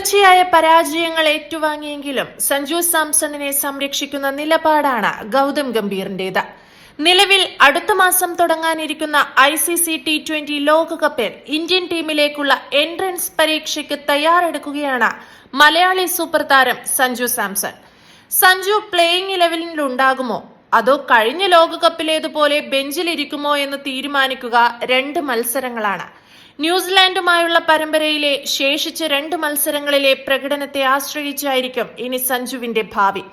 തുടർച്ചയായ പരാജയങ്ങൾ ഏറ്റുവാങ്ങിയെങ്കിലും സഞ്ജു സാംസണിനെ സംരക്ഷിക്കുന്ന നിലപാടാണ് ഗൗതം ഗംഭീറിന്റേത്. നിലവിൽ അടുത്ത മാസം തുടങ്ങാനിരിക്കുന്ന ICC T20 ലോകകപ്പിൽ ഇന്ത്യൻ ടീമിലേക്കുള്ള എൻട്രൻസ് പരീക്ഷയ്ക്ക് തയ്യാറെടുക്കുകയാണ് മലയാളി സൂപ്പർ താരം സഞ്ജു സാംസൺ. സഞ്ജു പ്ലേയിങ് 11-ൽ ഉണ്ടാകുമോ അതോ കഴിഞ്ഞ ലോകകപ്പിലേതുപോലെ ബെഞ്ചിലിരിക്കുമോ എന്ന് തീരുമാനിക്കുക 2 മത്സരങ്ങളാണ്. ന്യൂസിലാൻഡുമായുള്ള പരമ്പരയിലെ ശേഷിച്ച 2 മത്സരങ്ങളിലെ പ്രകടനത്തെ ആശ്രയിച്ചായിരിക്കും ഇനി സഞ്ജുവിന്റെ ഭാവി.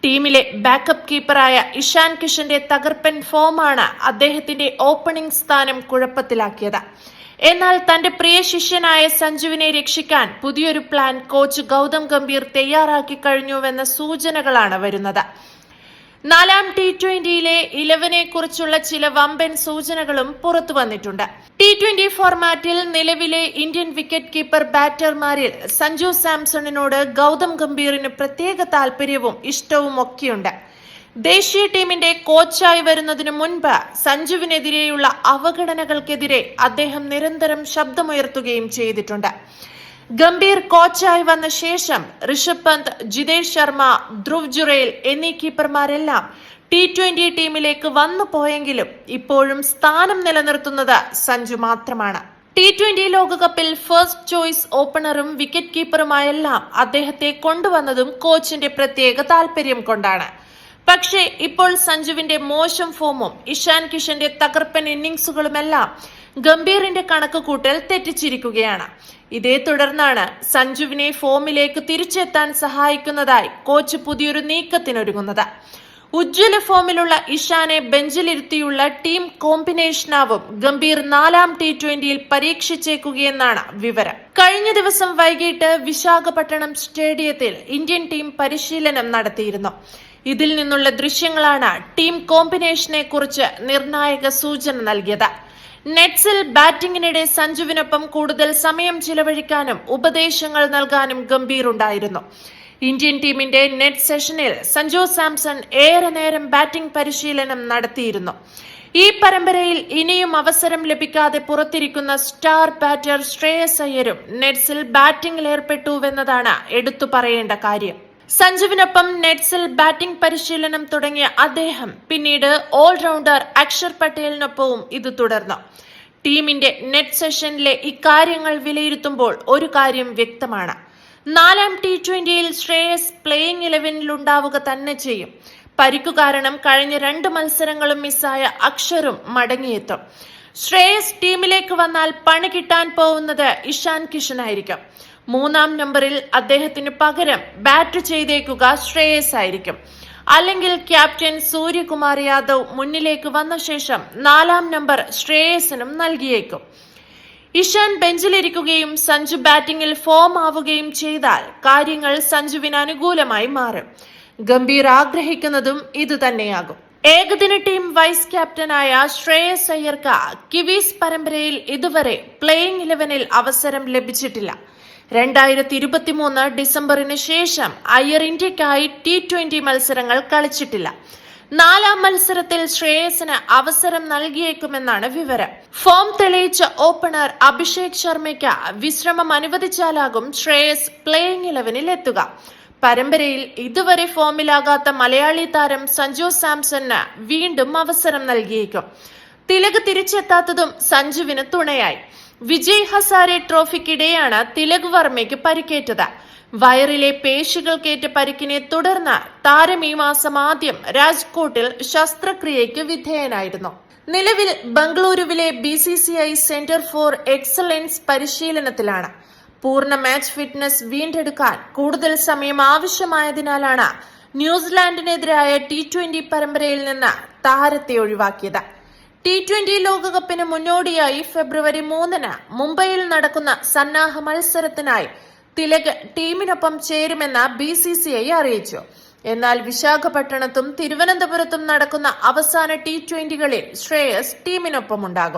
ടീമിലെ ബാക്കപ്പ് കീപ്പറായ ഇഷാൻ കിഷന്റെ തകർപ്പൻ ഫോമാണ് അദ്ദേഹത്തിന്റെ ഓപ്പണിംഗ് സ്ഥാനം കുഴപ്പത്തിലാക്കിയത്. എന്നാൽ തന്റെ പ്രിയ ശിഷ്യനായ സഞ്ജുവിനെ രക്ഷിക്കാൻ പുതിയൊരു പ്ലാൻ കോച്ച് ഗൗതം ഗംഭീർ തയ്യാറാക്കി കഴിഞ്ഞുവെന്ന സൂചനകളാണ് വരുന്നത്. 4ാം T20-യിലെ 11-നെ കുറിച്ചുള്ള ചില വമ്പൻ സൂചനകളും പുറത്തു വന്നിട്ടുണ്ട്. T20 ഫോർമാറ്റിൽ നിലവിലെ ഇന്ത്യൻ വിക്കറ്റ് കീപ്പർ ബാറ്റർമാരിൽ സഞ്ജു സാംസണിനോട് ഗൗതം ഗംഭീറിന് പ്രത്യേക താല്പര്യവും ഇഷ്ടവും ഒക്കെയുണ്ട്. ദേശീയ ടീമിന്റെ കോച്ചായി വരുന്നതിനു മുൻപ് സഞ്ജുവിനെതിരെയുള്ള അവഗണനകൾക്കെതിരെ അദ്ദേഹം നിരന്തരം ശബ്ദമുയർത്തുകയും ചെയ്തിട്ടുണ്ട്. ഗംഭീർ കോച്ചായി വന്ന ശേഷം ഋഷഭ് പന്ത്, ജിതേഷ് ശർമ്മ, ധ്രുവ് ജുറേൽ എന്നീ കീപ്പർമാരെല്ലാം T20 ടീമിലേക്ക് വന്നു പോയെങ്കിലും ഇപ്പോഴും സ്ഥാനം നിലനിർത്തുന്നത് സഞ്ജു മാത്രമാണ്. T20 ലോകകപ്പിൽ ഫസ്റ്റ് ചോയ്സ് ഓപ്പണറും വിക്കറ്റ് കീപ്പറുമായെല്ലാം അദ്ദേഹത്തെ കൊണ്ടുവന്നതും കോച്ചിന്റെ പ്രത്യേക താല്പര്യം കൊണ്ടാണ്. പക്ഷേ ഇപ്പോൾ സഞ്ജുവിന്റെ മോശം ഫോമും ഇഷാൻ കിഷന്റെ തകർപ്പൻ ഇന്നിംഗ്സുകളുമെല്ലാം ഗംഭീറിന്റെ കണക്കുകൂട്ടൽ തെറ്റിച്ചിരിക്കുകയാണ്. ഇതേ തുടർന്നാണ് സഞ്ജുവിനെ ഫോമിലേക്ക് തിരിച്ചെത്താൻ സഹായിക്കുന്നതായി കോച്ച് പുതിയൊരു നീക്കത്തിനൊരുങ്ങുന്നത്. ഉജ്ജ്വല ഫോമിലുള്ള ഇഷാനെ ബെഞ്ചിലിരുത്തിയുള്ള ടീം കോമ്പിനേഷനാവും ഗംഭീർ 4ാം T20-യിൽ പരീക്ഷിച്ചേക്കുകയെന്നാണ് വിവരം. കഴിഞ്ഞ ദിവസം വൈകിട്ട് വിശാഖപട്ടണം സ്റ്റേഡിയത്തിൽ ഇന്ത്യൻ ടീം പരിശീലനം നടത്തിയിരുന്നു. ഇതിൽ നിന്നുള്ള ദൃശ്യങ്ങളാണ് ടീം കോമ്പിനേഷനെ കുറിച്ച് നിർണായക സൂചന നൽകിയത്. നെറ്റ്സിൽ ബാറ്റിംഗിനിടെ സഞ്ജുവിനൊപ്പം കൂടുതൽ സമയം ചിലവഴിക്കാനും ഉപദേശങ്ങൾ നൽകാനും ഗംഭീർ ഉണ്ടായിരുന്നു. ഇന്ത്യൻ ടീമിന്റെ നെറ്റ് സെഷനിൽ സഞ്ജു സാംസൺ ഏറെ നേരം ബാറ്റിംഗ് പരിശീലനം നടത്തിയിരുന്നു. ഈ പരമ്പരയിൽ ഇനിയും അവസരം ലഭിക്കാതെ പുറത്തിരിക്കുന്ന സ്റ്റാർ ബാറ്റർ ശ്രേയസ് അയ്യരും നെറ്റ്സിൽ ബാറ്റിംഗിൽ ഏർപ്പെട്ടുവെന്നതാണ് എടുത്തു പറയേണ്ട കാര്യം. സഞ്ജുവിനൊപ്പം നെറ്റ്സിൽ ബാറ്റിംഗ് പരിശീലനം തുടങ്ങിയ അദ്ദേഹം പിന്നീട് ഓൾറൗണ്ടർ അക്ഷർ പട്ടേലിനൊപ്പവും ഇത് തുടർന്നു. ടീമിന്റെ നെറ്റ് സെഷനിലെ ഇക്കാര്യങ്ങൾ വിലയിരുത്തുമ്പോൾ ഒരു കാര്യം വ്യക്തമാണ്. 4ാം T20-യിൽ ശ്രേയസ് പ്ലേയിങ് 11-ൽ ഉണ്ടാവുക തന്നെ ചെയ്യും. പരിക്കു കാരണം കഴിഞ്ഞ 2 മത്സരങ്ങളും മിസ്സായ അക്ഷറും മടങ്ങിയെത്തും. ശ്രേയസ് ടീമിലേക്ക് വന്നാൽ പണി കിട്ടാൻ പോകുന്നത് ഇഷാൻ കിഷനായിരിക്കും. 3ാം നമ്പറിൽ അദ്ദേഹത്തിന് പകരം ബാറ്റ് ചെയ്തേക്കുക ശ്രേയസ് ആയിരിക്കും. അല്ലെങ്കിൽ ക്യാപ്റ്റൻ സൂര്യകുമാർ യാദവ് മുന്നിലേക്ക് വന്ന ശേഷം 4ാം നമ്പർ ശ്രേയസിനും നൽകിയേക്കും. ഇഷാൻ ബെഞ്ചിലിരിക്കുകയും സഞ്ജു ബാറ്റിംഗിൽ ഫോം ആവുകയും ചെയ്താൽ കാര്യങ്ങൾ സഞ്ജുവിന് അനുകൂലമായി മാറും. ഗംഭീർ ആഗ്രഹിക്കുന്നതും ഇതുതന്നെയാകും. ഏകദിന ടീം വൈസ് ക്യാപ്റ്റനായ ശ്രേയസ് അയ്യർക്ക് കിവീസ് പരമ്പരയിൽ ഇതുവരെ പ്ലേയിങ് 11-ൽ അവസരം ലഭിച്ചിട്ടില്ല. 2023 ഡിസംബറിന് ശേഷം അയ്യർ ഇന്ത്യക്കായി T20 മത്സരങ്ങൾ കളിച്ചിട്ടില്ല. 4ാം മത്സരത്തിൽ ശ്രേയസിന് അവസരം നൽകിയേക്കുമെന്നാണ് വിവരം. ഫോം തെളിയിച്ച ഓപ്പണർ അഭിഷേക് ശർമ്മയ്ക്ക് വിശ്രമം അനുവദിച്ചാലാകും ശ്രേയസ് പ്ലേയിങ് 11-ൽ എത്തുക. പരമ്പരയിൽ ഇതുവരെ ഫോമിലാകാത്ത മലയാളി താരം സഞ്ജു സാംസണിന് വീണ്ടും അവസരം നൽകിയേക്കും. തിലക് തിരിച്ചെത്താത്തതും സഞ്ജുവിന് തുണയായി. വിജയ് ഹസാരെ ട്രോഫിക്കിടെയാണ് തിലക് വർമ്മയ്ക്ക് പരിക്കേറ്റത്. വയറിലെ പേശികൾക്കേറ്റ പരിക്കിനെ തുടർന്ന് താരം ഈ മാസം ആദ്യം രാജ്കോട്ടിൽ ശസ്ത്രക്രിയയ്ക്ക് വിധേയനായിരുന്നു. നിലവിൽ ബംഗളൂരുവിലെ BCCI സെന്റർ ഫോർ എക്സലൻസ് പരിശീലനത്തിലാണ്. പൂർണ്ണ മാച്ച് ഫിറ്റ്നസ് വീണ്ടെടുക്കാൻ കൂടുതൽ സമയം ആവശ്യമായതിനാലാണ് ന്യൂസിലാൻഡിനെതിരായ T20 പരമ്പരയിൽ നിന്ന് താരത്തെ ഒഴിവാക്കിയത്. T20 ലോകകപ്പിന് മുന്നോടിയായി ഫെബ്രുവരി 3-ന് മുംബൈയിൽ നടക്കുന്ന സന്നാഹ മത്സരത്തിനായി തിലക് ടീമിനൊപ്പം ചേരുമെന്ന് BCCI അറിയിച്ചു. എന്നാൽ വിശാഖപട്ടണത്തും തിരുവനന്തപുരത്തും നടക്കുന്ന അവസാന T20-കളിൽ ശ്രേയസ് ടീമിനൊപ്പമുണ്ടാകും.